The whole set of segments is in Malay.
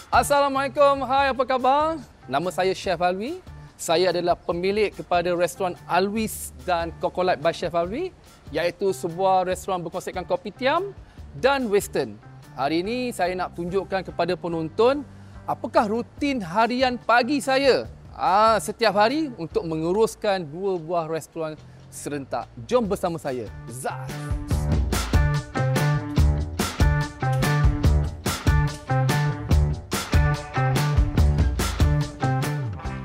Assalamualaikum, hai apa khabar? Nama saya Chef Alwi. Saya adalah pemilik kepada restoran Alwi's dan Cocoa Light by Chef Alwi, iaitu sebuah restoran berkonsepkan kopitiam dan western. Hari ini saya nak tunjukkan kepada penonton apakah rutin harian pagi saya setiap hari untuk menguruskan dua buah restoran serentak. Jom bersama saya. Zah!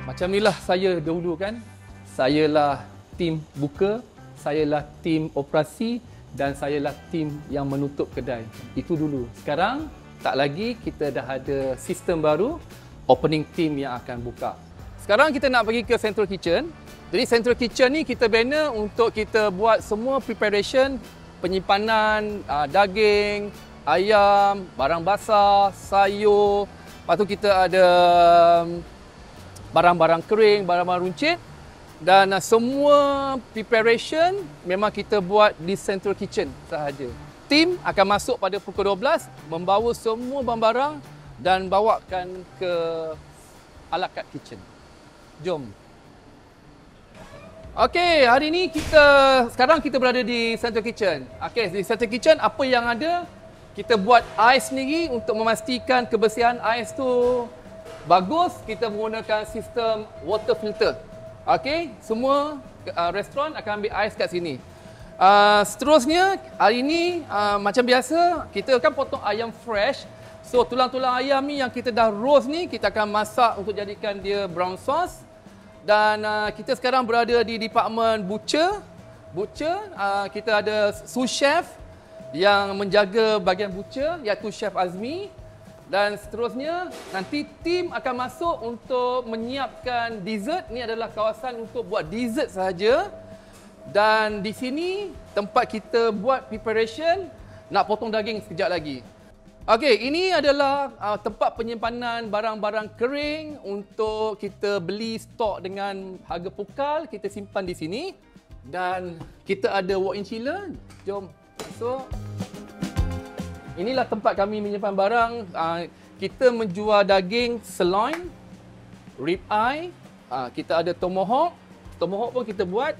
Macam inilah saya dahulu kan. Sayalah tim buka, sayalah tim operasi dan sayalah tim yang menutup kedai. Itu dulu. Sekarang tak lagi, kita dah ada sistem baru, opening team yang akan buka. Sekarang kita nak pergi ke Central Kitchen. Jadi Central Kitchen ni kita bina untuk kita buat semua preparation, penyimpanan daging, ayam, barang basah, sayur. Lepas tu kita ada barang-barang kering, barang-barang runcit, dan semua preparation memang kita buat di Central Kitchen sahaja. Tim akan masuk pada pukul 12, membawa semua barang-barang dan bawakan ke a la carte kitchen. Jom. Okey, hari ni sekarang kita berada di Central Kitchen. Okey, di Central Kitchen apa yang ada? Kita buat ais sendiri untuk memastikan kebersihan ais tu bagus. Kita menggunakan sistem water filter. Okey, semua restoran akan ambil ais kat sini. Seterusnya, hari ini macam biasa, kita akan potong ayam fresh. So, tulang-tulang ayam ni yang kita dah roast ni, kita akan masak untuk jadikan dia brown sauce. Dan kita sekarang berada di department butcher. Kita ada sous chef yang menjaga bahagian butcher, iaitu Chef Azmi. Dan seterusnya, nanti tim akan masuk untuk menyiapkan dessert. Ini adalah kawasan untuk buat dessert sahaja. Dan di sini, tempat kita buat preparation, nak potong daging sekejap lagi. Okey, ini adalah tempat penyimpanan barang-barang kering untuk kita beli stok dengan harga pukal. Kita simpan di sini. Dan kita ada walk-in chiller. Jom masuk. Inilah tempat kami menyimpan barang. Kita menjual daging sirloin, rib eye, kita ada tomahawk. Tomahawk pun kita buat.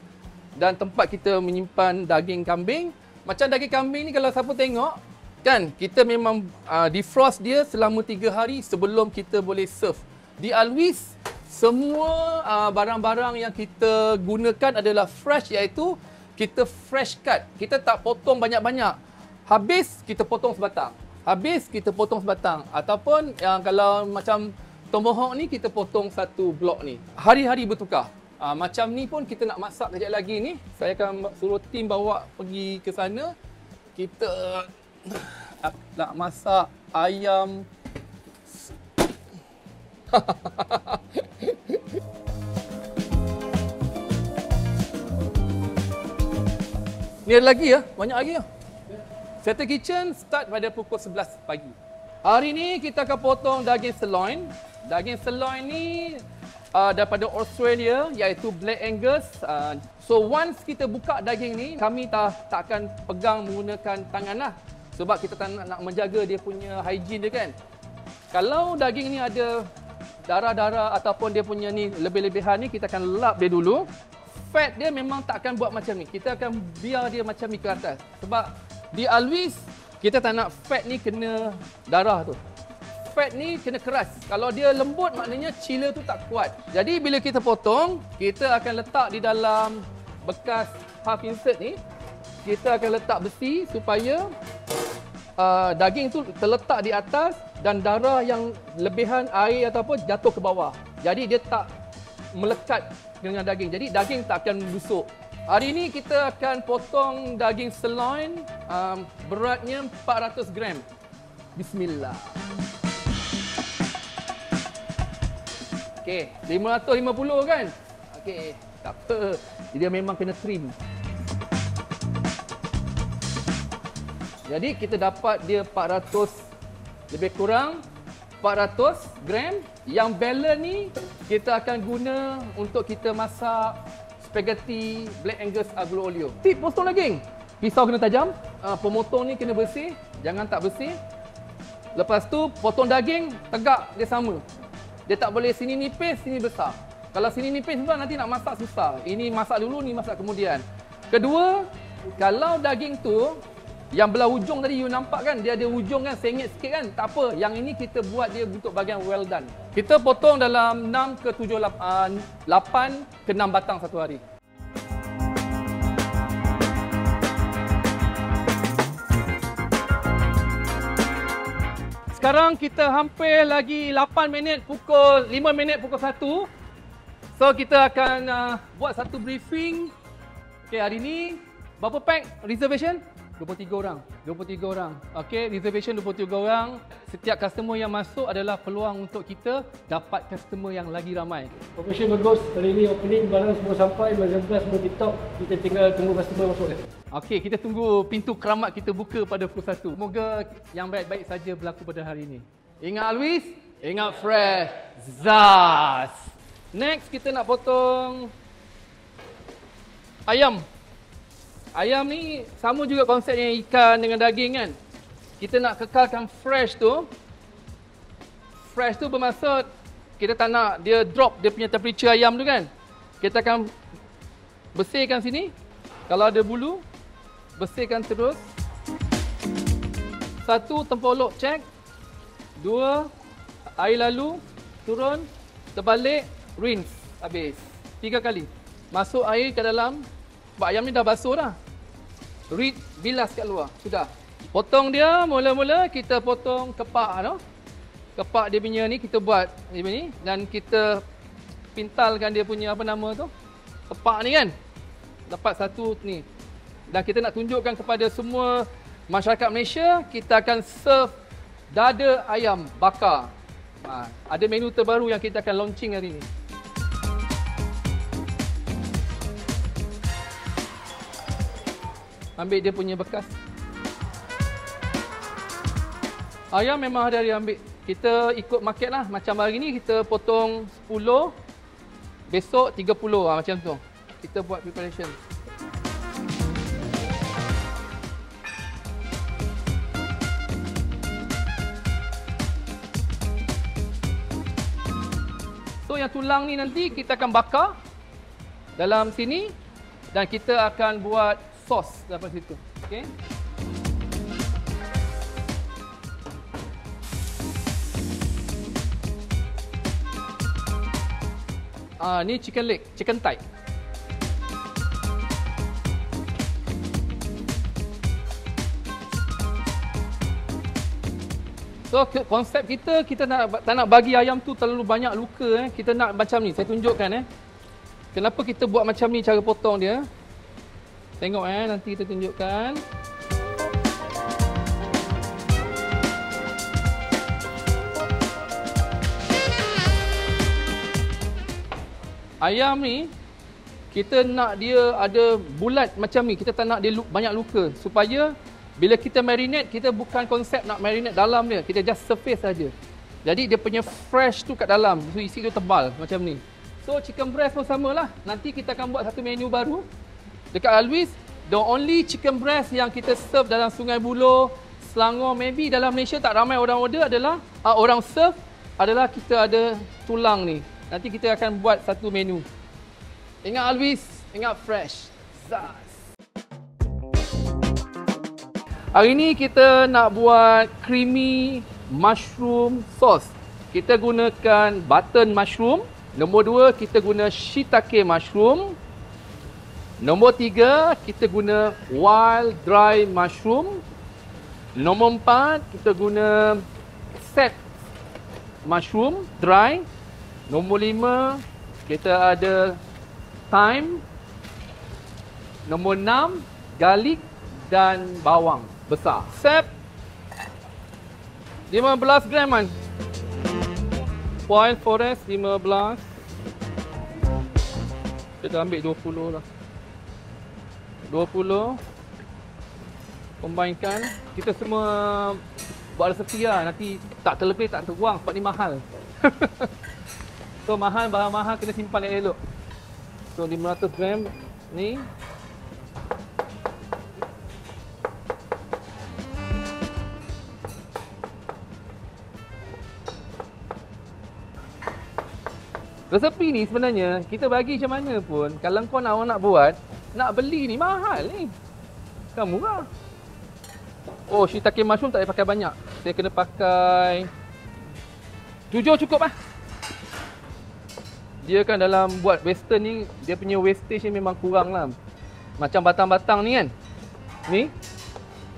Dan tempat kita menyimpan daging kambing. Macam daging kambing ni kalau siapa tengok, kan, kita memang defrost dia selama 3 hari sebelum kita boleh serve. Di Alwi's, semua barang-barang yang kita gunakan adalah fresh, iaitu kita fresh cut. Kita tak potong banyak-banyak. Habis, kita potong sebatang. Habis, kita potong sebatang. Ataupun kalau macam tomahawk ni, kita potong satu blok ni. Hari-hari bertukar. Macam ni pun kita nak masak kejap lagi ni. Saya akan suruh tim bawa pergi ke sana. Kita nak masak ayam. Ni ada lagi ya? Banyak lagi ya? Central Kitchen start pada pukul 11 pagi. Hari ni kita akan potong daging sirloin. Daging sirloin ni daripada Australia, iaitu Black Angus. So once kita buka daging ni, kami tak akan pegang menggunakan tangan lah. Sebab kita tak nak menjaga dia punya hygiene dia kan. Kalau daging ni ada darah-darah ataupun dia punya ni lebih-lebihan ni, kita akan lap dia dulu. Fat dia memang tak akan buat macam ni. Kita akan biar dia macam ni ke atas. Sebab di Alwi's, kita tak nak fat ni kena darah tu. Fat ni kena keras. Kalau dia lembut, maknanya chiller tu tak kuat. Jadi bila kita potong, kita akan letak di dalam bekas half insert ni. Kita akan letak besi supaya daging tu terletak di atas dan darah yang lebihan air ataupun jatuh ke bawah. Jadi dia tak melekat dengan daging. Jadi daging tak akan busuk. Hari ini kita akan potong daging sirloin, beratnya 400 gram. Bismillah. Okey, 550 kan? Okey, tak apa. Dia memang kena trim. Jadi kita dapat dia 400, lebih kurang 400 gram. Yang balance ni kita akan guna untuk kita masak spaghetti Black Angus aglio olio. Tip potong daging. Pisau kena tajam. pemotong ni kena bersih, jangan tak bersih. Lepas tu potong daging tegak dia sama. Dia tak boleh sini nipis, sini besar. Kalau sini nipis pula nanti nak masak susah. Ini masak dulu, ni masak kemudian. Kedua, kalau daging tu yang belah hujung tadi you nampak kan, dia ada hujung kan, sengit sikit kan. Tak apa, yang ini kita buat dia untuk bahagian well done. Kita potong dalam 6 ke 7, 8 ke 6 batang satu hari. Sekarang kita hampir lagi 8 minit, 5 minit pukul 1. So kita akan buat satu briefing. Okay, hari ni berapa pack reservation? 23 orang. 23 orang. Okay, reservation 23 orang. Setiap customer yang masuk adalah peluang untuk kita dapat customer yang lagi ramai. Operation bagus. Hari ni opening, barang semua sampai, barang semua TikTok. Kita tinggal tunggu customer masuk. Okey, kita tunggu pintu keramat kita buka pada pukul 1. Semoga yang baik-baik saja berlaku pada hari ini. Ingat Alwis, ingat fresh. Zaz. Next, kita nak potong ayam. Ayam ni sama juga konsepnya ikan dengan daging kan. Kita nak kekalkan fresh tu. Fresh tu bermaksud kita tak nak dia drop dia punya temperature ayam tu kan. Kita akan bersihkan sini. Kalau ada bulu, bersihkan terus. 1, tempolok cek. 2, air lalu, turun, terbalik, rinse, habis. 3 kali. Masuk air ke dalam, sebab ayam ni dah basuh dah. Bilas kat luar, sudah. Potong dia, mula-mula kita potong kepak tu. Kepak dia punya ni kita buat ni dan kita pintalkan dia punya apa nama tu? Kepak ni kan. Dapat satu ni. Dan kita nak tunjukkan kepada semua masyarakat Malaysia, kita akan serve dada ayam bakar. Ada menu terbaru yang kita akan launching hari ni. Ambil dia punya bekas. Ayam memang hari-hari ambil. Kita ikut market lah. Macam hari ni kita potong 10, besok 30 macam tu. Kita buat preparation. So yang tulang ni nanti kita akan bakar dalam sini dan kita akan buat sos dalam situ. Okey. Ni chicken leg, chicken thigh. So konsep kita tak nak bagi ayam tu terlalu banyak luka. Kita nak macam ni, saya tunjukkan. Kenapa kita buat macam ni cara potong dia. Tengok nanti kita tunjukkan. Ayam ni kita nak dia ada bulat macam ni. Kita tak nak dia banyak luka supaya bila kita marinate, kita bukan konsep nak marinate dalam dia. Kita just surface saja. Jadi dia punya fresh tu kat dalam. So isi tu tebal macam ni. So chicken breast pun samalah. Nanti kita akan buat satu menu baru. Dekat Alwis, the only chicken breast yang kita serve dalam Sungai Buloh, Selangor, maybe dalam Malaysia tak ramai orang order adalah, orang serve adalah kita ada tulang ni. Nanti kita akan buat satu menu. Ingat Alwis, ingat fresh. Zaz. Hari ni kita nak buat creamy mushroom sauce. Kita gunakan button mushroom. Nombor 2, kita guna shiitake mushroom. Nombor 3, kita guna wild dry mushroom. Nombor 4, kita guna set mushroom dry. Nombor 5, kita ada thyme. Nombor 6, garlic dan bawang besar. Sep 15 gram kan. Wild forest 15. Kita ambil 20 lah. 20. Combinekan. Kita semua buat resepi lah. Nanti tak terlebih, tak terbuang sebab ni mahal. So mahal, barang mahal kena simpan elok. So 500 gram ni. Resepi ni sebenarnya kita bagi macam mana pun, kalau kau nak buat, nak beli ni mahal ni. Kan murah. Oh, shiitake mushroom tak payah pakai banyak. Saya kena pakai 7 cukup lah. Dia kan dalam buat western ni, dia punya wastage ni memang kurang lah. Macam batang-batang ni kan. Ni,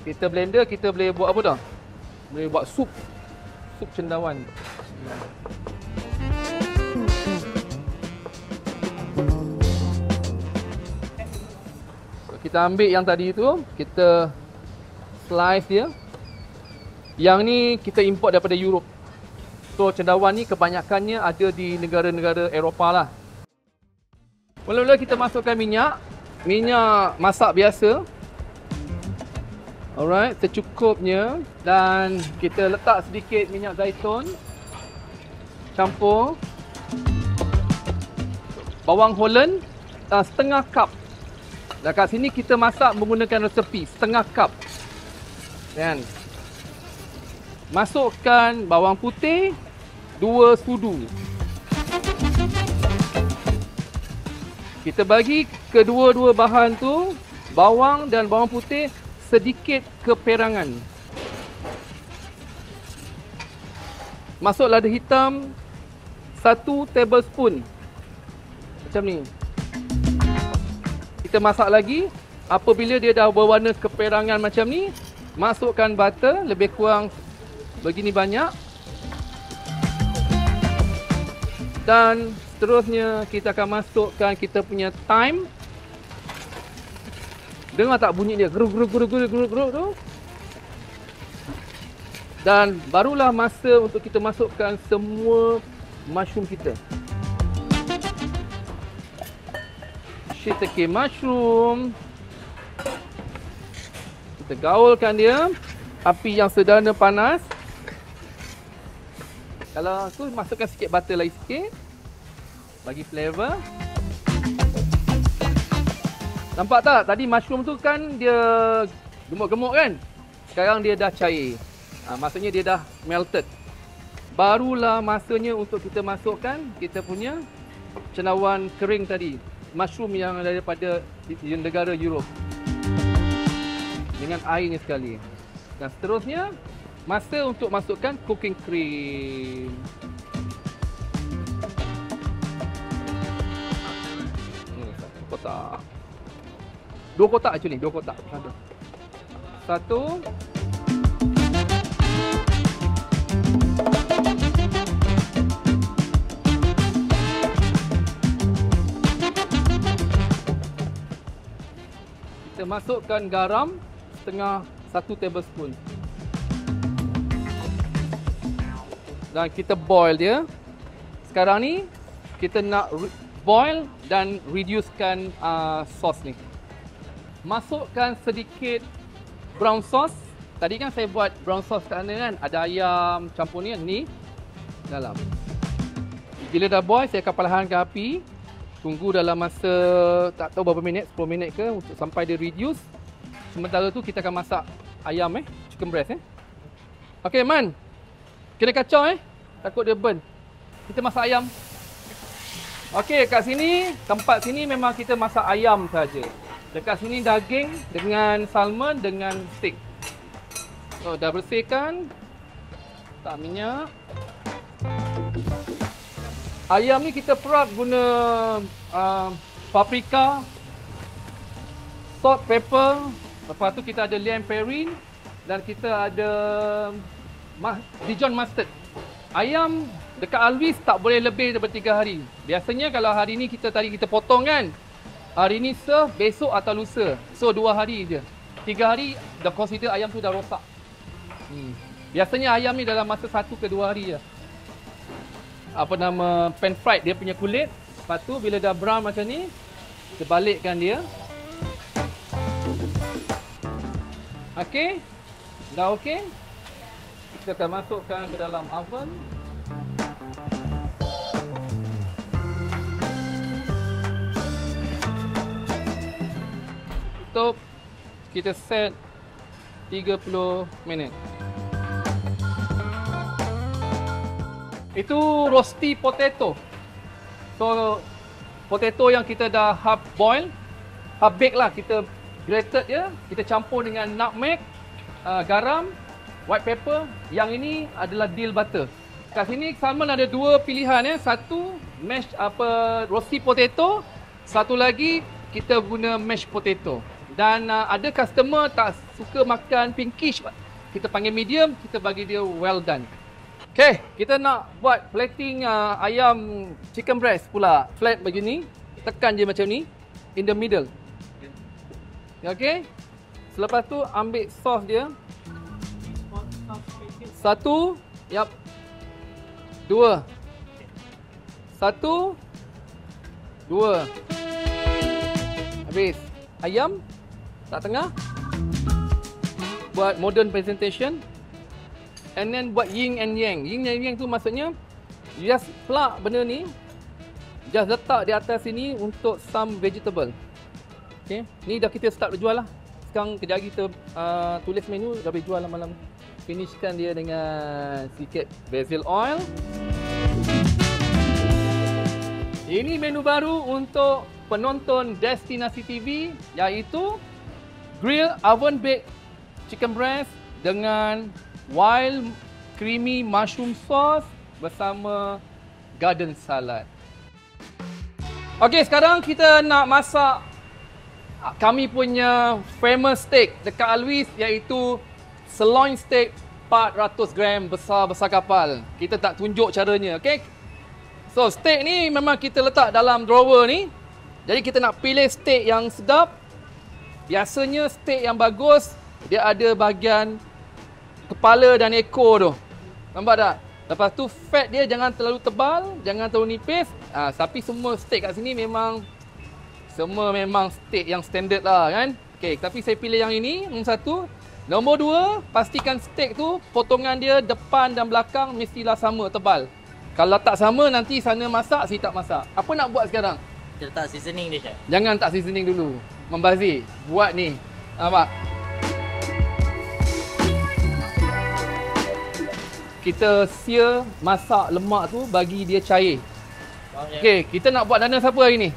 kita blender, kita boleh buat apa dah? Boleh buat sup. Sup cendawan. Kita ambil yang tadi tu, kita slice dia. Yang ni kita import daripada Europe. So cendawan ni kebanyakannya ada di negara-negara Eropah lah. Mula-mula kita masukkan minyak. Minyak masak biasa. Alright, secukupnya. Dan kita letak sedikit minyak zaitun. Campur. Bawang Holland setengah cup. Dan kat sini kita masak menggunakan resepi setengah cup. Kan? Masukkan bawang putih 2 sudu. Kita bagi kedua-dua bahan tu, bawang dan bawang putih sedikit keperangan. Masuk lada hitam 1 tablespoon. Macam ni. Kita masak lagi. Apabila dia dah berwarna keperangan macam ni, masukkan butter lebih kurang begini banyak. Dan seterusnya kita akan masukkan kita punya thyme. Dengar tak bunyi dia? Geruk tu. Dan barulah masa untuk kita masukkan semua mushroom kita. Shiitake mushroom. Kita gaulkan dia. Api yang sederhana panas. Kalau tu masukkan sikit butter lagi sikit. Bagi flavor. Nampak tak? Tadi mushroom tu kan dia gemuk-gemuk kan? Sekarang dia dah cair. Maksudnya dia dah melted. Barulah masanya untuk kita masukkan kita punya cendawan kering tadi. Mushroom yang daripada negara Europe. Dengan airnya sekali. Dan seterusnya, masa untuk masukkan cooking cream. Satu kotak. 2 kotak actually, 2 kotak. Satu. Kita masukkan garam setengah 1 tablespoon. Dan kita boil dia. Sekarang ni kita nak boil dan reducekan sos ni. Masukkan sedikit brown sauce. Tadi kan saya buat brown sauce kat sana kan. Ada ayam campur ni dalam. Bila dah boil, saya akan perlahankan api. Tunggu dalam masa tak tahu berapa minit, 10 minit ke untuk sampai dia reduce. Sementara tu kita akan masak ayam chicken breast Okey Man. Kena kacau takut dia burn. Kita masak ayam. Okey, kat sini, tempat sini memang kita masak ayam saja. Dekat sini daging dengan salmon dengan steak. So dah bersihkan. Tak minyak. Ayam ni kita perap guna paprika, salt, pepper. Lepas tu kita ada lime perrin dan kita ada Dijon mustard. Ayam dekat Alvis tak boleh lebih daripada 3 hari. Biasanya kalau hari ni kita potong kan. Hari ni serve, besok atau lusa. So 2 hari je. 3 hari dah consider ayam tu dah rosak. Biasanya ayam ni dalam masa 1 ke 2 hari je. Pan fried dia punya kulit. Lepas tu bila dah brown macam ni, kita balikkan dia. Okey. Dah okey. Kita akan masukkan ke dalam oven. Tutup. Kita set 30 minit. Itu roasty potato. So potato yang kita dah half boil, half bake lah, kita grated dia, kita campur dengan nutmeg, garam, white pepper. Yang ini adalah dill butter. Kat sini salmon ada dua pilihan ya. Satu mashed roasted potato, satu lagi kita guna mashed potato. Dan ada customer tak suka makan pinkish, kita panggil medium, kita bagi dia well done. Okay, kita nak buat plating ayam chicken breast pula. Flat begini, tekan je macam ni, in the middle. Okay, selepas tu ambil sauce dia. Satu, yap. Dua. Satu, dua. Habis. Ayam tak tengah. Buat modern presentation. And then buat yin and yang. Yin and yang tu maksudnya just plug benda ni, just letak di atas sini untuk some vegetable. Okay, ni dah kita start berjual lah. Sekarang kejap lagi kita tulis menu, dah boleh jual lah malam. Finishkan dia dengan sikit basil oil. Ini menu baru untuk penonton Destinasi TV, iaitu grill oven baked chicken breast dengan wild creamy mushroom sauce bersama garden salad. Okey, sekarang kita nak masak kami punya famous steak dekat Alwis, iaitu sirloin steak 400 gram besar-besar kapal. Kita tak tunjuk caranya, okey? So, steak ni memang kita letak dalam drawer ni. Jadi kita nak pilih steak yang sedap. Biasanya steak yang bagus, dia ada bahagian kepala dan ekor tu. Nampak tak? Lepas tu fat dia jangan terlalu tebal, jangan terlalu nipis. Tapi semua steak kat sini memang steak yang standard lah kan. Okay, tapi saya pilih yang ini, nombor satu. Nombor dua, pastikan steak tu potongan dia depan dan belakang mestilah sama tebal. Kalau tak sama, nanti sana masak, sini tak masak. Apa nak buat sekarang? Kita letak seasoning dia, Chef. Jangan tak seasoning dulu. Membazir. Buat ni. Nampak? Kita sear masak lemak tu bagi dia cair. Okey, kita nak buat dana siapa hari ni?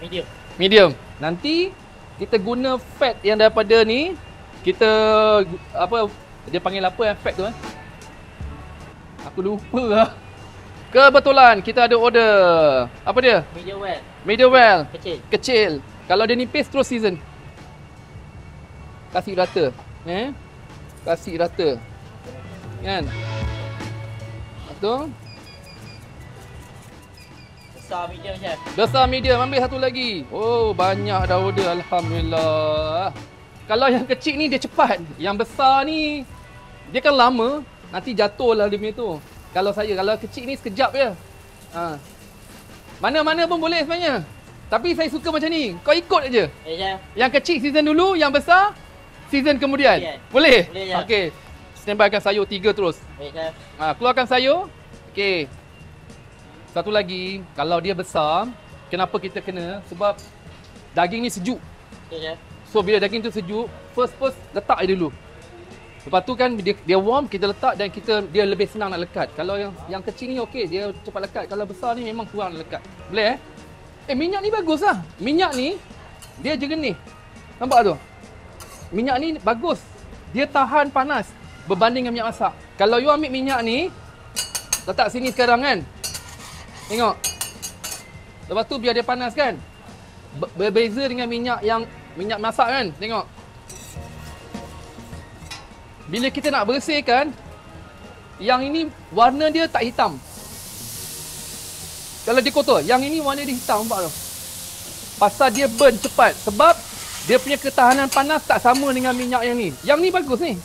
Medium. Medium. Nanti kita guna fat yang daripada ni. Kita dia panggil apa yang fat tu Aku lupa lah. Kebetulan kita ada order. Apa dia? Medium well. Medium well. Kecil. Kalau dia nipis terus season. Kasih rata. Kasih rata. Kan? Betul? Besar medium, Chef. Besar medium. Ambil satu lagi. Oh, banyak dah order. Alhamdulillah. Kalau yang kecil ni dia cepat. Yang besar ni dia kan lama. Nanti jatuh lah dia punya tu. Kalau kecil ni sekejap je. Mana-mana pun boleh sebenarnya. Tapi saya suka macam ni. Kau ikut aje. Chef. Yang kecil season dulu, yang besar season kemudian. Boleh? Boleh, Chef. Okey. Standbykan sayur 3 terus. Chef. Keluarkan sayur. Okey. Satu lagi, kalau dia besar, kenapa kita kena? Sebab daging ni sejuk. Chef. So bila daging tu sejuk, first letak air dulu. Lepas tu kan dia warm, kita letak dan dia lebih senang nak lekat. Kalau yang kecil ni okey, dia cepat lekat. Kalau besar ni memang kurang lekat. Boleh minyak ni bagus lah. Minyak ni dia jernih. Nampak tu? Minyak ni bagus. Dia tahan panas berbanding dengan minyak masak. Kalau you ambil minyak ni, letak sini sekarang kan. Tengok. Lepas tu biar dia panas kan. Berbeza dengan minyak masak kan. Tengok. Bila kita nak bersihkan, yang ini warna dia tak hitam. Kalau dia kotor, yang ini warna dia hitam, nampak tu? Pasal dia burn cepat. Sebab dia punya ketahanan panas tak sama dengan minyak yang ni. Yang ni bagus ni.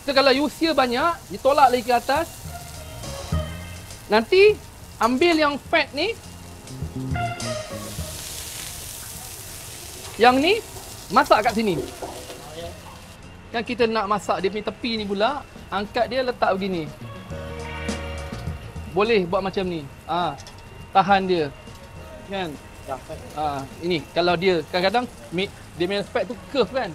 So kalau you sear banyak, ditolak lagi ke atas. Nanti ambil yang fat ni. Yang ni masak kat sini. Kan kita nak masak dia punya tepi ni pula, angkat dia letak begini. Boleh buat macam ni. Tahan dia. Kan? Ini kalau dia kadang-kadang dia punya fat tu curve kan.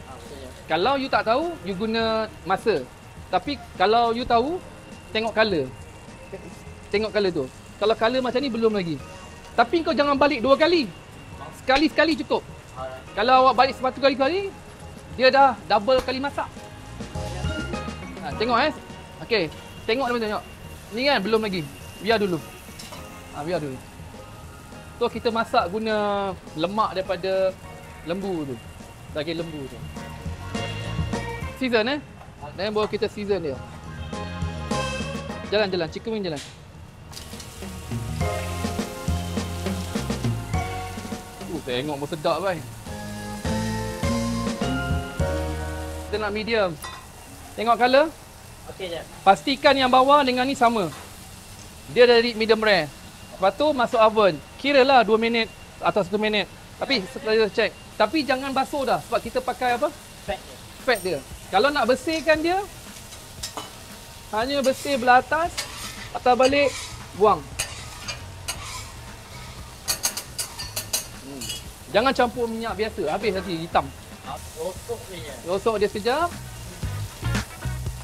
Kalau you tak tahu, you guna masa. Tapi kalau you tahu, tengok color. Tengok color tu. Kalau color macam ni belum lagi. Tapi kau jangan balik 2 kali. Sekali-sekali cukup. Kalau awak balik 1 kali, dia dah double kali masak. Tengok Okey, tengok tengok. Ni kan belum lagi. Biar dulu. Biar dulu. So kita masak guna lemak daripada lembu tu. Daging lembu tu. Season dan baru kita season dia. Jalan, chicken wing jalan. Tengok pun sedap kan. Kita nak medium. Tengok colour. Okey je. Pastikan yang bawah dengan ni sama. Dia dari medium rare. Lepas tu masuk oven. Kiralah 2 minit atau 1 minit. Tapi setelah check. Tapi jangan basuh dah sebab kita pakai apa? Fat dia. Kalau nak bersihkan dia, hanya bersih belah atas, patah balik, buang. Jangan campur minyak biasa, habis nanti hitam. Rosok dia sekejap.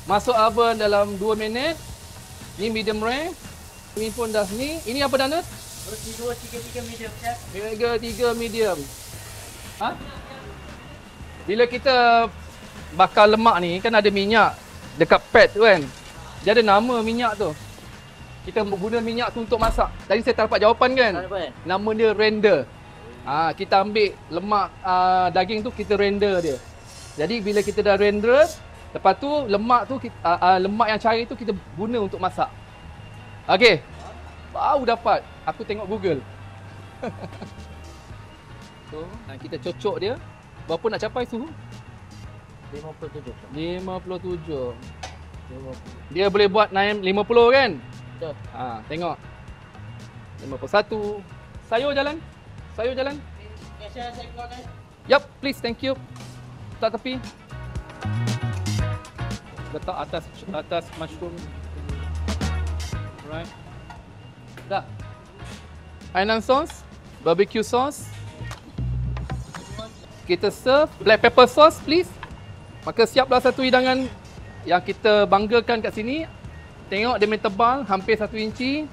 Masuk oven dalam 2 minit. Ni medium rare. Ini pun dah ni. Ini apa Dana? 2, 3 medium chef. 3 medium. Bila kita bakar lemak ni kan ada minyak dekat pad tu kan. Dia ada nama minyak tu. Kita guna minyak tu untuk masak. Tadi saya tak dapat jawapan kan? Nama dia render. Kita ambil lemak daging tu, kita render dia. Jadi bila kita dah render, lepas tu lemak tu lemak yang cair tu kita guna untuk masak. Okey. Baru dapat. Aku tengok Google. So, kita cocok dia. Berapa nak capai suhu? 57. 57. Dia boleh buat 50 kan? Betul. Tengok. 51. Sayur jalan. Okay, saya keluar kan? Yup, please, thank you. Letak tepi. Letak atas mushroom. Alright. Dah. Hainan sauce, barbecue sauce. Kita serve black pepper sauce, please. Maka siaplah satu hidangan yang kita banggakan kat sini. Tengok dia main tebal, hampir 1 inci.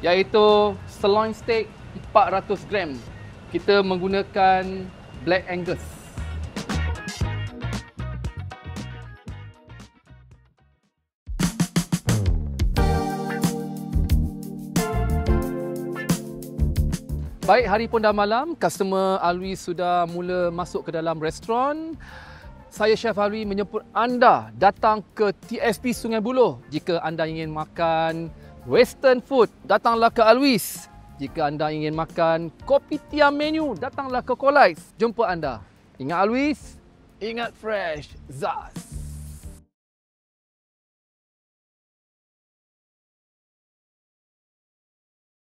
Iaitu sirloin steak 400 gram. Kita menggunakan Black Angus. Baik, hari pun dah malam. Customer Alwi sudah mula masuk ke dalam restoran. Saya Chef Alwi menjemput anda datang ke TSP Sungai Buloh. Jika anda ingin makan western food, datanglah ke Alwi's. Jika anda ingin makan kopitiam menu, datanglah ke Kolais. Jumpa anda. Ingat Alwi's, ingat fresh, Zaz.